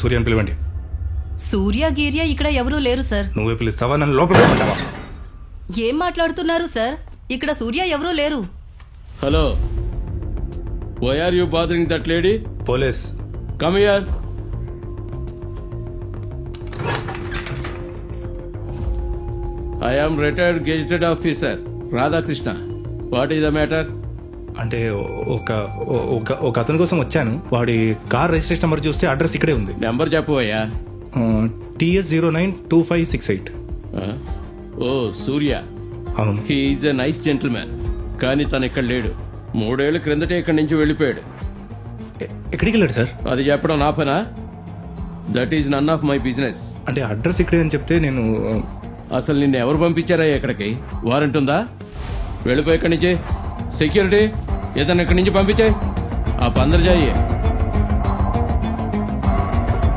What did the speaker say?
సూర్యని పిలవండి. సూర్య గీర్య ఇక్కడ ఎవరూ లేరు సార్. నువ్వే పిలుస్తావా, నన్ను లోపల పిలవంటావా? ఏం మాట్లాడుతున్నారు సార్? ఇక్కడ సూర్య ఎవరూ లేరు. Hello, why are you bothering that lady? Police. Come here. I am retired gazetted officer Radhakrishna. What is the matter? అంటే ఒక అతని కోసం వచ్చాను. వాడి కార్ రిజిస్ట్రేషన్ నెంబర్ చూస్తే అడ్రస్ ఇక్కడే ఉంది. నెంబర్ చెప్పవయ్యా. TS092568. ఓ సూర్య. అవును. He is a nice gentleman. కానీ తను ఇక్కడ లేడు. 3 ఏళ్ల క్రిందటే ఇక్కడి నుంచి వెళ్ళిపోయాడు. ఎక్కడికి వెళ్ళాడు సార్? అది చెప్పడం నా పనా? That is none of my business. అంటే అడ్రస్ ఇక్కడే అని చెప్తే నేను... అసలు నిన్ను ఎవరు పంపించారా ఇక్కడికి? వారెంట్ ఉందా? వెళ్ళిపోయి ఇక్కడి నుంచి. సెక్యూరిటీ ఇతను ఇక్కడి నుంచి పంపించాయి. ఆ పందరు జాయి.